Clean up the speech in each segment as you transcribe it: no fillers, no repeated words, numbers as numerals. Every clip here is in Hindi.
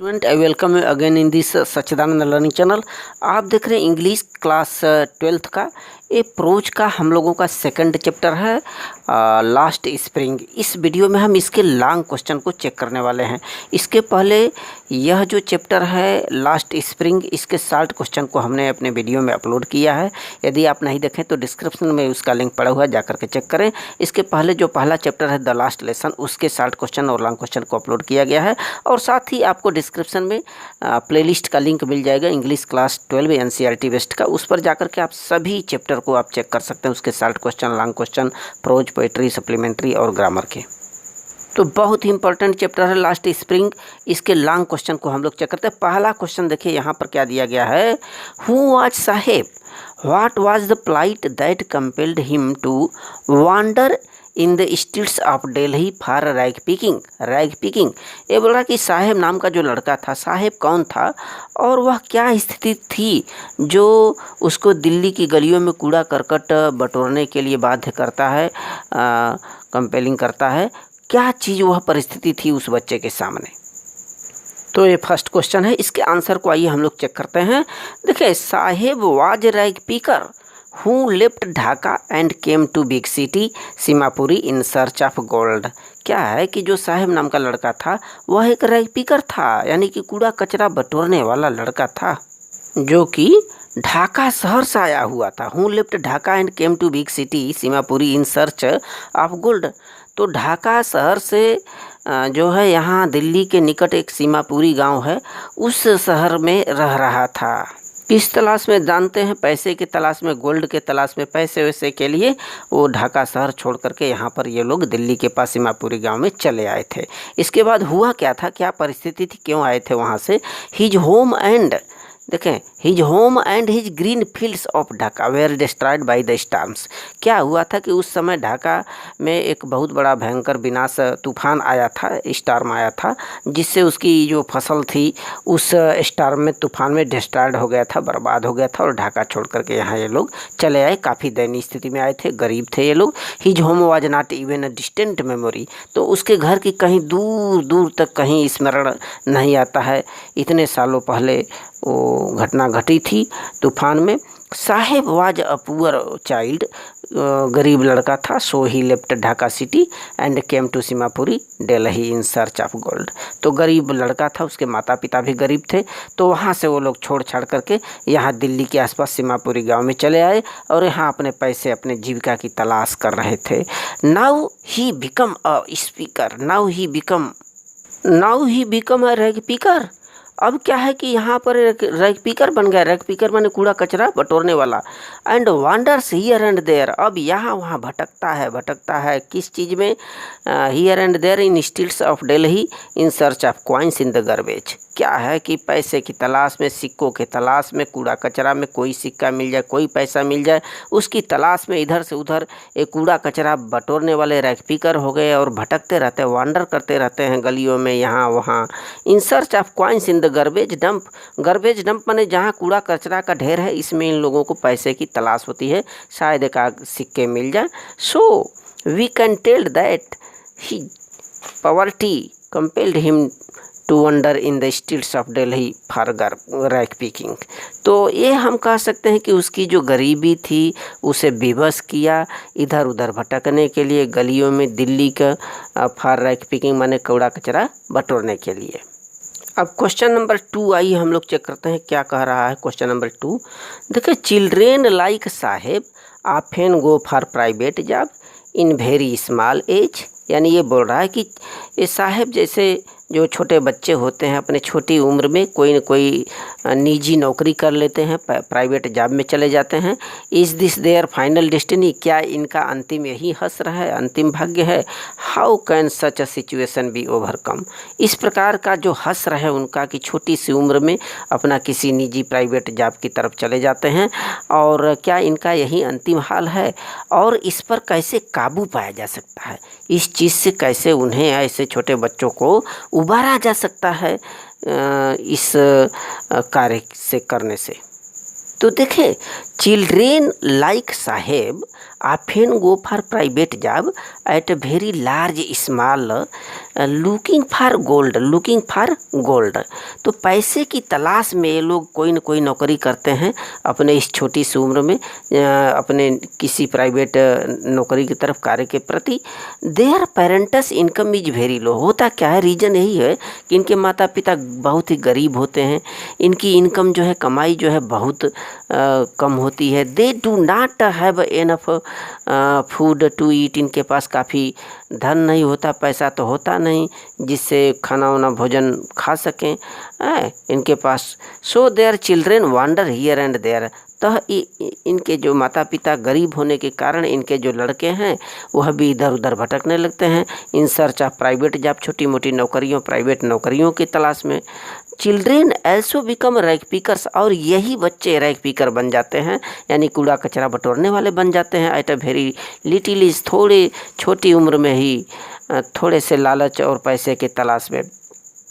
Student I welcome you again in this Sachchidanand learning channel. आप देख रहे हैं इंग्लिश क्लास 12th का ये प्रोज का हम लोगों का सेकंड चैप्टर है लास्ट स्प्रिंग। इस वीडियो में हम इसके लॉन्ग क्वेश्चन को चेक करने वाले हैं। इसके पहले यह जो चैप्टर है लास्ट स्प्रिंग, इसके शॉर्ट क्वेश्चन को हमने अपने वीडियो में अपलोड किया है। यदि आप नहीं देखें तो डिस्क्रिप्शन में उसका लिंक पड़ा हुआ है, जाकर के चेक करें। इसके पहले जो पहला चैप्टर है द लास्ट लेसन, उसके शॉर्ट क्वेश्चन और लॉन्ग क्वेश्चन को अपलोड किया गया है। और साथ ही आपको डिस्क्रिप्शन में प्लेलिस्ट का लिंक मिल जाएगा इंग्लिश क्लास 12 एनसीईआरटी बेस्ड का। उस पर जाकर के आप सभी चैप्टर को आप चेक कर सकते हैं, उसके short question, long question, prose, poetry, supplementary और ग्रामर के। तो बहुत ही इंपॉर्टेंट चैप्टर है लास्ट स्प्रिंग। इसके लॉन्ग क्वेश्चन को हम लोग चेक करते हैं। पहला क्वेश्चन देखिए यहाँ पर क्या दिया गया है। Who was Saheb, what was the plight that compelled him to wander in the streets of Delhi for rag picking. ये बोल रहा कि साहेब नाम का जो लड़का था, साहेब कौन था और वह क्या स्थिति थी जो उसको दिल्ली की गलियों में कूड़ा करकट बटोरने के लिए बाध्य करता है, कंपेलिंग करता है। क्या चीज़ वह परिस्थिति थी उस बच्चे के सामने। तो ये फर्स्ट क्वेश्चन है। इसके आंसर को आइए हम लोग चेक करते हैं। देखिए, Saheb was rag picker who left Dhaka and came to big city Seemapuri in search of gold. क्या है कि जो साहेब नाम का लड़का था वह एक रैग पिकर था, यानी कि कूड़ा कचरा बटोरने वाला लड़का था, जो कि ढाका शहर से आया हुआ था। Who left Dhaka and came to big city Seemapuri in search of gold. तो ढाका शहर से जो है यहाँ दिल्ली के निकट एक सीमापुरी गांव है, उस शहर में रह रहा था। किस तलाश में जानते हैं? पैसे की तलाश में, गोल्ड के तलाश में, पैसे वैसे के लिए वो ढाका शहर छोड़ करके यहाँ पर ये लोग दिल्ली के पास सीमापुरी गांव में चले आए थे। इसके बाद हुआ क्या था, क्या परिस्थिति थी, क्यों आए थे वहाँ से। हिज होम एंड, देखें, his home and his green fields of Dhaka were destroyed by the storms. क्या हुआ था कि उस समय ढाका में एक बहुत बड़ा भयंकर विनाश तूफान आया था, स्टॉर्म आया था, जिससे उसकी जो फसल थी उस स्टॉर्म में, तूफान में डिस्ट्रॉयड हो गया था, बर्बाद हो गया था। और ढाका छोड़ करके यहाँ ये लोग चले आए। काफ़ी दयनीय स्थिति में आए थे, गरीब थे ये लोग। His home was not even a distant memory. तो उसके घर की कहीं दूर दूर तक कहीं स्मरण नहीं आता है, इतने सालों पहले वो घटना घटी थी तूफान में। Saheb was a poor child, गरीब लड़का था। So he left Dhaka city and came to Seemapuri Delhi in search of gold. तो गरीब लड़का था, उसके माता पिता भी गरीब थे, तो वहाँ से वो लोग छोड़ छाड़ करके यहाँ दिल्ली के आसपास सीमापुरी गांव में चले आए और यहाँ अपने पैसे, अपने जीविका की तलाश कर रहे थे। Now he become a speaker, now he become a rag picker. अब क्या है कि यहाँ पर रैग पिकर बन गया। रैग पिकर माने कूड़ा कचरा बटोरने वाला। And wanders here and there, अब यहाँ वहाँ भटकता है किस चीज़ में, here and there in streets of Delhi in search of coins in the garbage. क्या है कि पैसे की तलाश में, सिक्कों के तलाश में, कूड़ा कचरा में कोई सिक्का मिल जाए, कोई पैसा मिल जाए, उसकी तलाश में इधर से उधर एक कूड़ा कचरा बटोरने वाले रैग पिकर हो गए और भटकते रहते हैं, वांडर करते रहते हैं गलियों में यहाँ वहाँ। इन search of coins in the garbage dump. Garbage dump माने जहाँ कूड़ा कचरा का ढेर है, इसमें इन लोगों को पैसे की तलाश होती है, शायद एक आध सिक्के मिल जाए। So we can tell that he poverty compelled him to wander in the streets of Delhi for rag picking. तो ये हम कह सकते हैं कि उसकी जो गरीबी थी उसे विवश किया इधर उधर भटकने के लिए गलियों में दिल्ली का, फॉर रैग पिकिंग माने कूड़ा कचरा बटोरने के लिए। अब क्वेश्चन नंबर 2 आइए हम लोग चेक करते हैं क्या कह रहा है क्वेश्चन नंबर 2। देखिए, children like Saheb often go for private job in very small age. यानी ये बोल रहा है कि ये साहेब जैसे जो छोटे बच्चे होते हैं अपने छोटी उम्र में कोई न कोई निजी नौकरी कर लेते हैं, प्राइवेट जॉब में चले जाते हैं। Is this there final destiny, क्या इनका अंतिम यही हश्र है, अंतिम भाग्य है। How can such a situation be overcome. इस प्रकार का जो हश्र है उनका कि छोटी सी उम्र में अपना किसी निजी प्राइवेट जॉब की तरफ चले जाते हैं, और क्या इनका यही अंतिम हाल है, और इस पर कैसे काबू पाया जा सकता है, इस चीज़ से कैसे उन्हें, ऐसे छोटे बच्चों को उबारा जा सकता है इस कार्य से करने से। तो देखें, children like Saheb often go for private job at very large small looking for gold. तो पैसे की तलाश में ये लोग कोई न कोई नौकरी करते हैं अपने इस छोटी सी उम्र में, अपने किसी प्राइवेट नौकरी की तरफ कार्य के प्रति। Their parents income is very low. होता क्या है, रीज़न यही है कि इनके माता पिता बहुत ही गरीब होते हैं, इनकी इनकम जो है, कमाई जो है बहुत कम होती है। They do not have enough food to eat. इनके पास काफ़ी धन नहीं होता, पैसा तो होता नहीं जिससे खाना वाना भोजन खा सकें इनके पास। So their children wander here and there. तो इनके जो माता पिता गरीब होने के कारण इनके जो लड़के हैं वह भी इधर उधर भटकने लगते हैं इन सर्च ऑफ प्राइवेट जॉब, छोटी मोटी नौकरियों, प्राइवेट नौकरियों की तलाश में। Children also become rag pickers. और यही बच्चे रैग पिकर बन जाते हैं, यानी कूड़ा कचरा बटोरने वाले बन जाते हैं at a very little age. थोड़ी छोटी उम्र में ही थोड़े से लालच और पैसे के तलाश में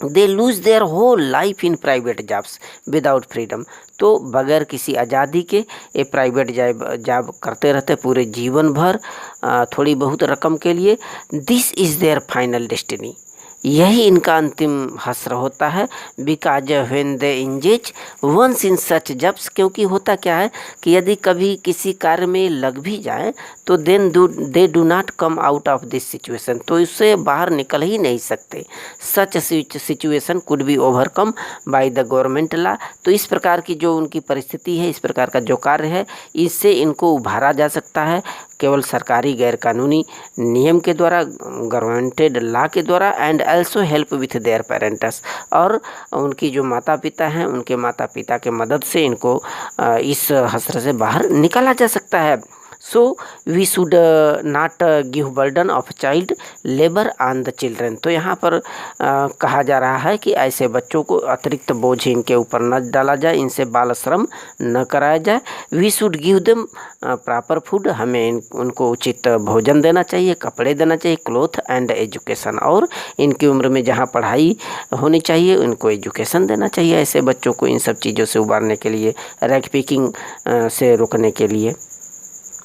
they lose their whole life in private jobs without freedom. तो बगैर किसी आज़ादी के ये प्राइवेट जॉब करते रहते पूरे जीवन भर थोड़ी बहुत रकम के लिए। This is their final destiny. यही इनका अंतिम हश्र होता है। Because when they engage once in such jobs. क्योंकि होता क्या है कि यदि कभी किसी कार्य में लग भी जाए तो then they do not come out of this situation. तो इससे बाहर निकल ही नहीं सकते। Such situation could be overcome by the government law. तो इस प्रकार की जो उनकी परिस्थिति है, इस प्रकार का जो कार्य है, इससे इनको उभारा जा सकता है केवल सरकारी गैर कानूनी नियम के द्वारा, गवर्नमेंटेड लॉ के द्वारा। And also help with their parents. और उनकी जो माता पिता हैं, उनके माता पिता के मदद से इनको इस हसर से बाहर निकाला जा सकता है। So we should not give burden of child labour on the children. तो यहाँ पर कहा जा रहा है कि ऐसे बच्चों को अतिरिक्त बोझ इनके ऊपर न डाला जाए, इनसे बाल श्रम न कराया जाए। We should give them proper food. हमें उनको उचित भोजन देना चाहिए, कपड़े देना चाहिए, क्लोथ एंड एजुकेशन। और इनकी उम्र में जहाँ पढ़ाई होनी चाहिए उनको एजुकेशन देना चाहिए ऐसे बच्चों को, इन सब चीज़ों से उबारने के लिए, रैग पिकिंग से रोकने के लिए।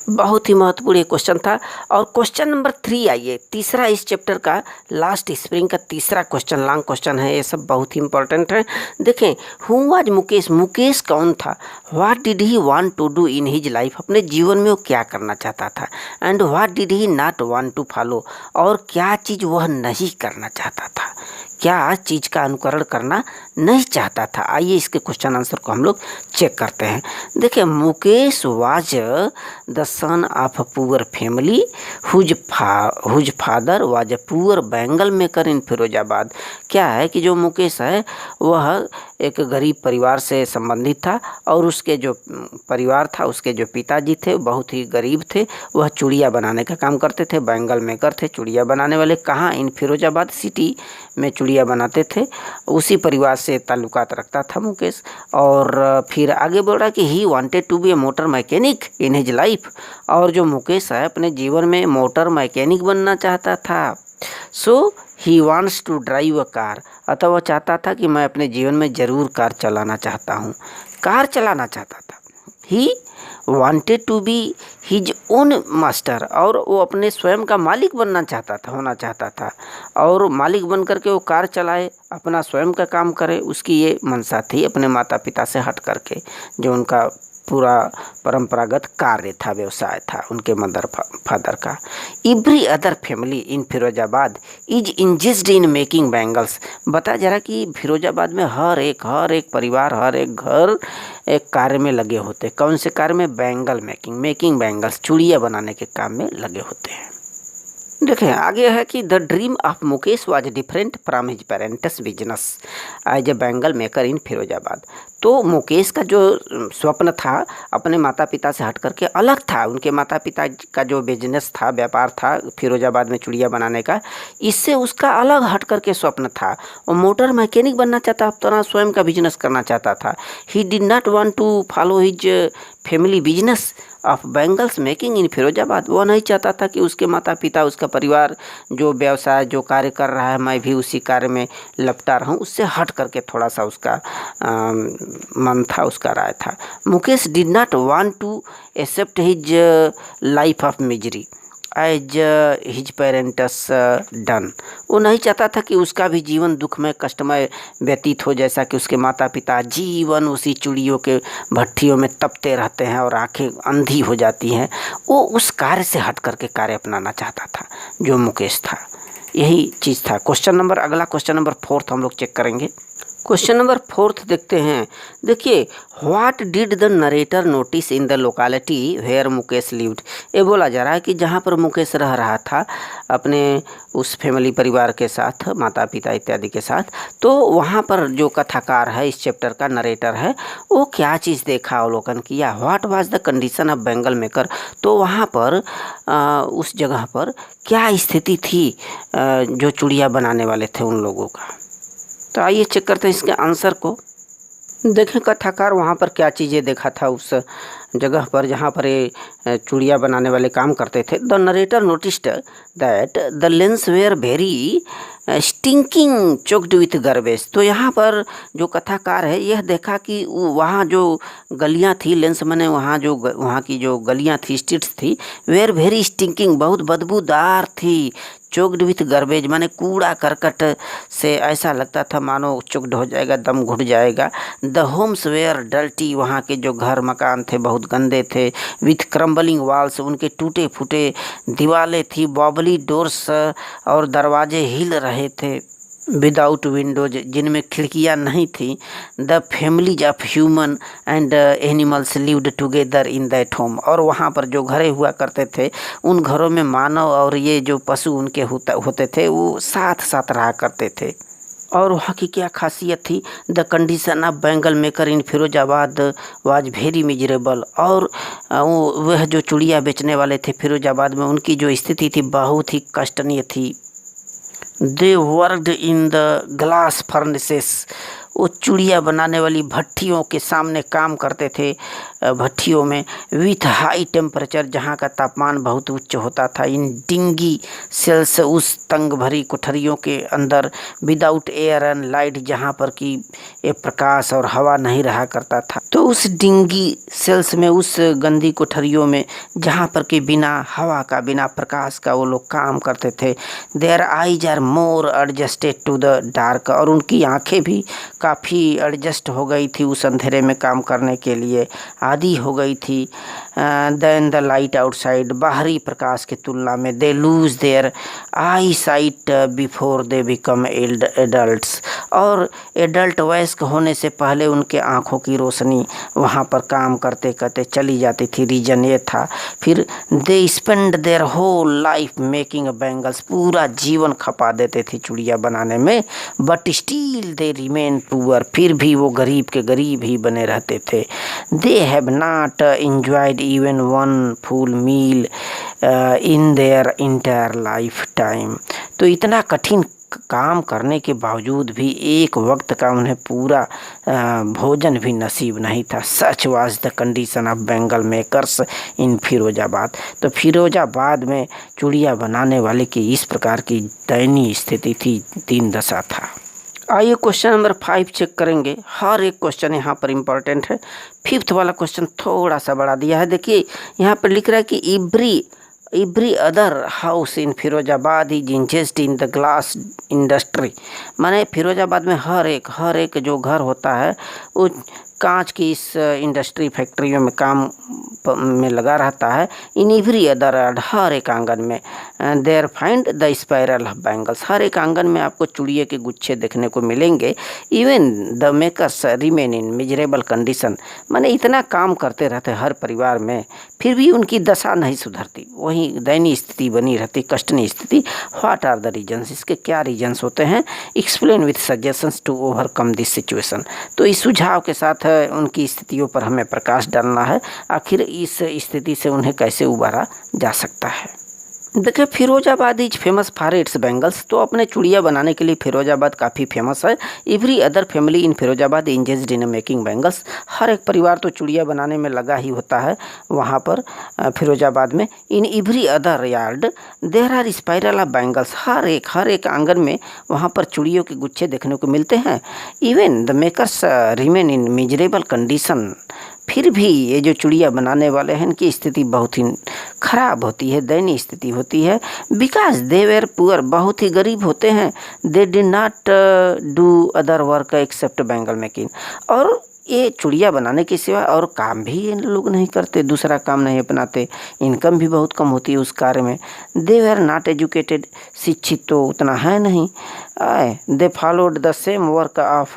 बहुत ही महत्वपूर्ण क्वेश्चन था। और क्वेश्चन नंबर 3 आइए, तीसरा इस चैप्टर का लास्ट स्प्रिंग का तीसरा क्वेश्चन, लॉन्ग क्वेश्चन है, ये सब बहुत ही इंपॉर्टेंट है। देखें, हु वाज मुकेश। मुकेश कौन था? What did he want to do in his life. अपने जीवन में वो क्या करना चाहता था। And what did he not want to follow. और क्या चीज़ वह नहीं करना चाहता था, क्या चीज़ का अनुकरण करना नहीं चाहता था। आइए इसके क्वेश्चन आंसर को हम लोग चेक करते हैं। देखिए, Mukesh was the son of a poor family whose father was a poor bangle maker in Firozabad. क्या है कि जो मुकेश है वह एक गरीब परिवार से संबंधित था और उसके जो परिवार था, उसके जो पिताजी थे बहुत ही गरीब थे। वह चूड़ियाँ बनाने का काम करते थे, बैंगल मेकर थे, चूड़ियाँ बनाने वाले। कहाँ? इन फिरोजाबाद सिटी में चूड़ियाँ बनाते थे। उसी परिवार से ताल्लुकात रखता था मुकेश। और फिर आगे बोल रहा कि he wanted to be a motor mechanic in his life. और जो मुकेश है अपने जीवन में मोटर मैकेनिक बनना चाहता था। So he wants to drive a car. अतः वह चाहता था कि मैं अपने जीवन में ज़रूर कार चलाना चाहता हूँ, कार चलाना चाहता था। He wanted to be his own master. और वो अपने स्वयं का मालिक बनना चाहता था, होना चाहता था। और मालिक बन करके वो कार चलाए, अपना स्वयं का काम करे, उसकी ये मंशा थी अपने माता पिता से हट करके। जो उनका पूरा परंपरागत कार्य था, व्यवसाय था उनके मदर फादर का। Every other family in Firozabad is engaged in making bangles. बताया जा रहा कि फिरोजाबाद में हर एक परिवार, हर एक घर एक कार्य में लगे होते। कौन से कार्य में? बैंगल मेकिंग बैंगल्स, चूड़ियाँ बनाने के काम में लगे होते हैं। देखें, आगे है कि the dream of Mukesh was different from his parents business as a bangle maker in Firozabad. तो मुकेश का जो स्वप्न था अपने माता पिता से हट करके अलग था। उनके माता पिता का जो बिजनेस था, व्यापार था फिरोजाबाद में चूड़ियाँ बनाने का, इससे उसका अलग हट करके स्वप्न था। वो मोटर मैकेनिक बनना चाहता, अपना स्वयं का बिजनेस करना चाहता था। He did not want to follow his family business. Of bangles making in Firozabad. वो नहीं चाहता था कि उसके माता पिता, उसका परिवार जो व्यवसाय जो कार्य कर रहा है मैं भी उसी कार्य में लपटा रहूं, उससे हट करके थोड़ा सा उसका मन था, उसका राय था। Mukesh did not want to accept his life of misery as his parents done. वो नहीं चाहता था कि उसका भी जीवन दुखमय कष्टमय व्यतीत हो, जैसा कि उसके माता पिता जीवन उसी चूड़ियों के भट्ठियों में तपते रहते हैं और आंखें अंधी हो जाती हैं। वो उस कार्य से हट करके कार्य अपनाना चाहता था जो मुकेश था, यही चीज़ था। अगला क्वेश्चन नंबर 4 हम लोग चेक करेंगे। क्वेश्चन नंबर 4 देखते हैं। देखिए, what did the narrator notice in the locality where Mukesh lived. ये बोला जा रहा है कि जहाँ पर मुकेश रह रहा था अपने उस फैमिली परिवार के साथ, माता पिता इत्यादि के साथ, तो वहाँ पर जो कथाकार है, इस चैप्टर का नरेटर है, वो क्या चीज़ देखा, अवलोकन किया। What was the condition of Bengal maker. तो वहाँ पर उस जगह पर क्या स्थिति थी जो चूड़ियाँ बनाने वाले थे उन लोगों का। तो आइए चेक करते हैं इसके आंसर को। देखें कथाकार वहाँ पर क्या चीज़ें देखा था उस जगह पर जहाँ पर ये चूड़ियाँ बनाने वाले काम करते थे। The narrator noticed that the lanes were very stinking choked with garbage. तो यहाँ पर जो कथाकार है यह देखा कि वहाँ जो गलियाँ थी, लेंस मैंने वहाँ की जो गलियाँ थी, स्ट्रीट्स थी, वेयर वेरी स्टिंकिंग, बहुत बदबूदार थी। चोक्ड विथ गार्बेज माने कूड़ा करकट से ऐसा लगता था मानो चोक्ड हो जाएगा, दम घुट जाएगा। द होम्स वेयर डल्टी, वहाँ के जो घर मकान थे बहुत गंदे थे। विथ क्रम्बलिंग वॉल्स, उनके टूटे फूटे दीवारें थी। बॉबली डोर्स, और दरवाजे हिल रहे थे। विदाउट विंडोज, जिनमें खिड़कियां नहीं थी। The families of human and animals lived together in that home. और वहाँ पर जो घरें हुआ करते थे उन घरों में मानव और ये जो पशु उनके होते थे वो साथ साथ रहा करते थे। और वहाँ की क्या खासियत थी। The condition of Bengal maker in Firozabad was very miserable. और वह जो चूड़ियाँ बेचने वाले थे फिरोजाबाद में, उनकी जो स्थिति थी बहुत ही कष्टनीय थी। They worked in the glass furnaces, वो चूड़ियाँ बनाने वाली भट्ठियों के सामने काम करते थे, भट्ठियों में। विथ हाई टेम्परेचर, जहाँ का तापमान बहुत उच्च होता था। इन डिंगी सेल्स, उस तंग भरी कोठरियों के अंदर। विदाउट एयर एंड लाइट, जहाँ पर कि ये प्रकाश और हवा नहीं रहा करता था। तो उस डिंगी सेल्स में, उस गंदी कोठरियों में जहाँ पर कि बिना हवा का, बिना प्रकाश का वो लोग काम करते थे। Their eyes are more adjusted to the dark, और उनकी आंखें भी काफ़ी एडजस्ट हो गई थी उस अंधेरे में काम करने के लिए, आदी हो गई थी। देन द लाइट आउटसाइड, बाहरी प्रकाश की तुलना में। They lose their eye sight before they become adults, और एडल्ट वयस्क होने से पहले उनके आँखों की रोशनी वहाँ पर काम करते करते चली जाती थी। रीजन ये था। फिर they spend their whole life making bangles, पूरा जीवन खपा देते थे चूड़ियाँ बनाने में। But still they remain poor, फिर भी वो गरीब के गरीब ही बने रहते थे। They have not enjoyed even one full meal in their entire life time. तो इतना कठिन काम करने के बावजूद भी एक वक्त का उन्हें पूरा भोजन भी नसीब नहीं था। Such was the condition of bangle makers in Firozabad. तो फिरोजाबाद में चूड़ियाँ बनाने वाले की इस प्रकार की दयनीय स्थिति थी, दीन दशा था। आइए क्वेश्चन नंबर 5 चेक करेंगे। हर एक क्वेश्चन यहाँ पर इम्पोर्टेंट है। 5th वाला क्वेश्चन थोड़ा सा बढ़ा दिया है। देखिए यहाँ पर लिख रहा है कि every other house in Firozabad is engaged in the glass industry. माने फिरोजाबाद में हर एक जो घर होता है वो कांच की इस इंडस्ट्री फैक्ट्रियों में काम में लगा रहता है। इन एवरी अदर, हर एक आंगन में। There find the spiral of bangles, हर एक आंगन में आपको चूड़िए के गुच्छे देखने को मिलेंगे। Even the makers remain in miserable condition, माने इतना काम करते रहते हर परिवार में, फिर भी उनकी दशा नहीं सुधरती, वहीं दयनीय स्थिति बनी रहती, कष्टनीय स्थिति। व्हाट आर द रीजन्स, इसके क्या रीजन्स होते हैं। Explain with suggestions to overcome this situation. तो इस सुझाव के साथ उनकी स्थितियों पर हमें प्रकाश डालना है, आखिर इस स्थिति से उन्हें कैसे उबारा जा सकता है। देखिए Firozabad is famous for its bangles. तो अपने चूड़ियाँ बनाने के लिए फिरोजाबाद काफ़ी फेमस है। Every other family in Firozabad engaged in making bangles. हर एक परिवार तो चूड़ियाँ बनाने में लगा ही होता है वहाँ पर फिरोजाबाद में। In every other yard there are spiral of bangles. हर एक आंगन में वहाँ पर चूड़ियों के गुच्छे देखने को मिलते हैं। Even the makers remain in miserable condition. फिर भी ये जो चूड़ियाँ बनाने वाले हैं इनकी स्थिति बहुत ही खराब होती है, दयनीय स्थिति होती है। बिकॉज दे वेर पुअर, बहुत ही गरीब होते हैं। They did not do other work except bangle making. और ये चूड़ियाँ बनाने के सिवा और काम भी इन लोग नहीं करते, दूसरा काम नहीं अपनाते। इनकम भी बहुत कम होती है उस कार्य में। दे वेर नॉट एजुकेटेड, शिक्षित तो उतना है नहीं। They followed the same work of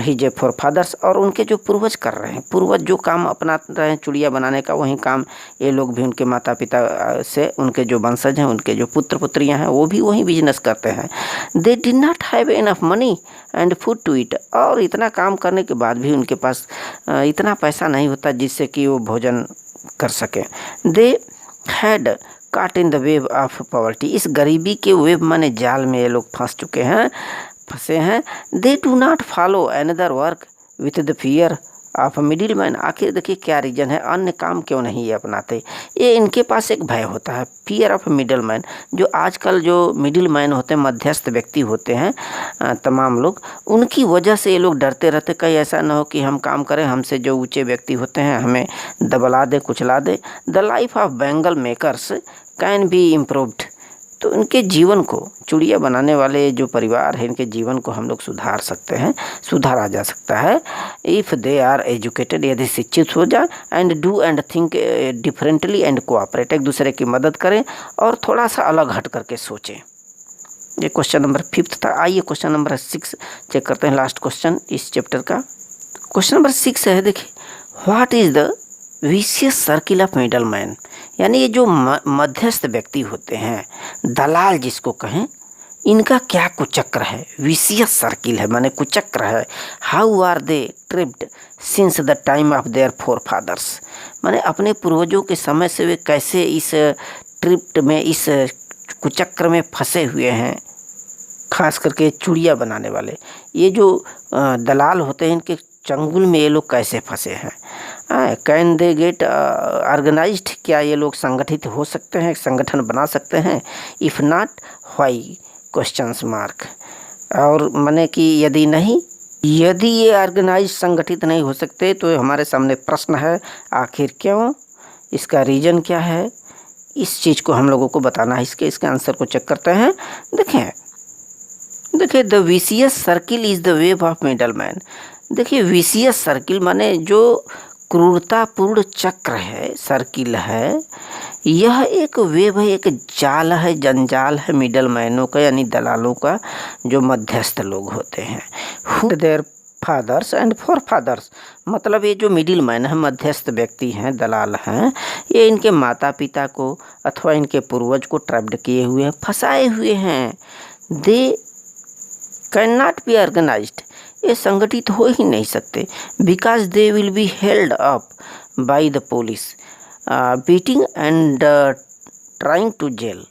his forefathers. और उनके जो पूर्वज कर रहे हैं, पूर्वज जो काम अपना रहे हैं चूड़ियाँ बनाने का, वही काम ये लोग भी उनके माता पिता से, उनके जो वंशज हैं, उनके जो पुत्र पुत्रियाँ हैं, वो भी वही बिजनेस करते हैं। They did not have enough money and food to eat. और इतना काम करने के बाद भी उनके पास इतना पैसा नहीं होता जिससे कि वो भोजन कर सकें। दे हैड काट in the wave of poverty. इस गरीबी के वेव माने जाल में ये लोग फंसे हैं। दे do not follow another work with the fear of middle man. आखिर देखिए क्या रीजन है, अन्य काम क्यों नहीं ये अपनाते। ये इनके पास एक भय होता है, फियर ऑफ मिडिल मैन। जो आजकल जो मिडिल मैन होते हैं, मध्यस्थ व्यक्ति होते हैं तमाम लोग, उनकी वजह से ये लोग डरते रहते कहीं ऐसा ना हो कि हम काम करें, हमसे जो ऊंचे व्यक्ति होते हैं हमें दबला दे, कुचला दे। The life of bangle makers can be improved. तो इनके जीवन को, चूड़ियाँ बनाने वाले जो परिवार है, इनके जीवन को हम लोग सुधार सकते हैं, सुधारा जा सकता है। इफ़ दे आर एजुकेटेड, यदि शिक्षित हो जाए, and do and think differently and cooperate, एक दूसरे की मदद करें और थोड़ा सा अलग हट करके सोचें। ये क्वेश्चन नंबर 5 था। आइए क्वेश्चन नंबर 6 चेक करते हैं, लास्ट क्वेश्चन इस चैप्टर का। क्वेश्चन नंबर 6 है, देखिए, what is the vicious circle of middle man. यानी ये जो मध्यस्थ व्यक्ति होते हैं, दलाल जिसको कहें, इनका क्या कुचक्र है। विशियस सर्किल है माने कुचक्र है। How are they trapped since the time of their forefathers. माने अपने पूर्वजों के समय से वे कैसे इस ट्रिप्ट में, इस कुचक्र में फंसे हुए हैं। खास करके चूड़ियाँ बनाने वाले ये जो दलाल होते हैं, इनके चंगुल में ये लोग कैसे फंसे हैं। कैन दे गेट ऑर्गेनाइज्ड, क्या ये लोग संगठित हो सकते हैं, संगठन बना सकते हैं। If not why questions mark. और माने कि यदि ये ऑर्गेनाइज संगठित नहीं हो सकते तो हमारे सामने प्रश्न है, आखिर क्यों, इसका रीजन क्या है, इस चीज़ को हम लोगों को बताना है। इसके आंसर को चेक करते हैं। देखिए the vicious circle is the wave of middle man. देखिए विशियस सर्किल माने जो क्रूरतापूर्ण चक्र है, सर्किल है, यह एक वेव है, एक जाल है, जंजाल है मिडल मैनों का, यानी दलालों का, जो मध्यस्थ लोग होते हैं। Who their fathers and forefathers, मतलब ये जो मिडिल मैन है, मध्यस्थ व्यक्ति हैं, दलाल हैं, ये इनके माता पिता को अथवा इनके पूर्वज को ट्रैप्ड किए हुए हैं, फंसाए हुए हैं। They can not be organised, ये संगठित हो ही नहीं सकते। Because they will be held up by the police beating and trying to jail.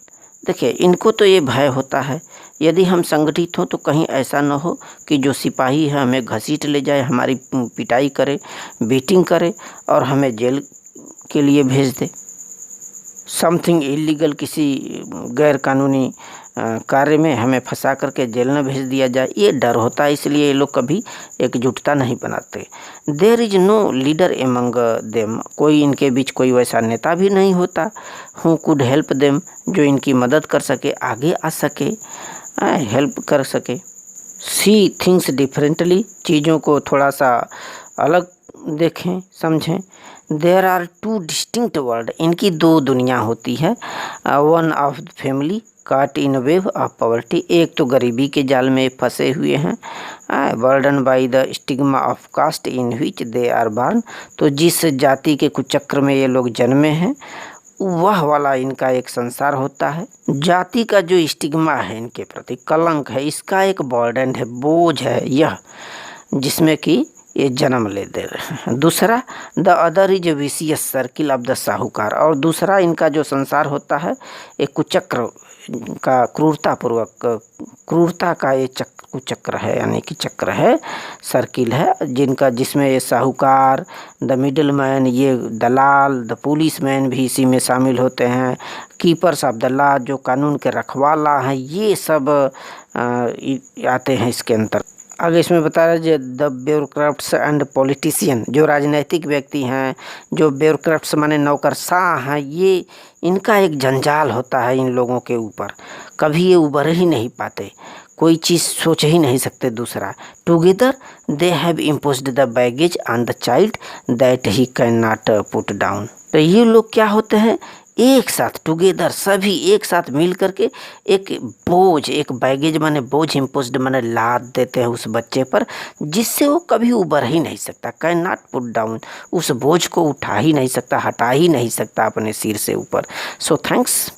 देखिए इनको तो ये भय होता है, यदि हम संगठित हों तो कहीं ऐसा न हो कि जो सिपाही है हमें घसीट ले जाए, हमारी पिटाई करे, बीटिंग करे और हमें जेल के लिए भेज दे। समथिंग इलीगल, किसी गैर कानूनी कार्य में हमें फंसा करके जेल न भेज दिया जाए, ये डर होता है। इसलिए ये लोग कभी एकजुटता नहीं बनाते। There is no leader among them, कोई इनके बीच कोई वैसा नेता भी नहीं होता। हु कुड हेल्प देम, जो इनकी मदद कर सके, आगे आ सके, हेल्प कर सके। सी थिंग्स डिफरेंटली, चीज़ों को थोड़ा सा अलग देखें, समझें। There are two distinct world, इनकी दो दुनिया होती है। वन ऑफ द फैमिली काट इन वेव ऑफ पॉवर्टी, एक तो गरीबी के जाल में फंसे हुए हैं। Burden by the stigma of caste in which they are born, तो जिस जाति के कुचक्र में ये लोग जन्मे हैं वह वाला इनका एक संसार होता है। जाति का जो स्टिग्मा है इनके प्रति, कलंक है, इसका एक बर्डन है, बोझ है यह, जिसमें कि ये जन्म ले दे रहे हैं। दूसरा, the other is a vicious circle of the साहूकार, और दूसरा इनका जो संसार होता है एक कुचक्र का, क्रूरता का ये कुचक्र है, यानी कि चक्र है, सर्किल है, जिनका जिसमें ये साहूकार, द मिडिल मैन, ये दलाल, द पुलिस मैन भी इसी में शामिल होते हैं, कीपर्स ऑफ द लॉ, जो कानून के रखवाला हैं, ये सब आते हैं इसके अंतर। आगे इसमें बता रहे हैं द ब्यूरोक्रेट्स एंड पॉलिटिशियन, जो राजनीतिक व्यक्ति हैं, जो ब्यूरोक्रेट्स माने नौकरशाह हैं, ये इनका एक जंजाल होता है इन लोगों के ऊपर, कभी ये उबर ही नहीं पाते, कोई चीज़ सोच ही नहीं सकते। दूसरा, together they have imposed the baggage on the child that he can not put down. तो ये लोग क्या होते हैं, एक साथ टुगेदर, सभी एक साथ मिल करके एक बोझ, एक बैगेज माने बोझ, इम्पोज्ड माने लाद देते हैं उस बच्चे पर, जिससे वो कभी उबर ही नहीं सकता, कैन नॉट पुट डाउन, उस बोझ को उठा ही नहीं सकता, हटा ही नहीं सकता अपने सिर से ऊपर। So thanks.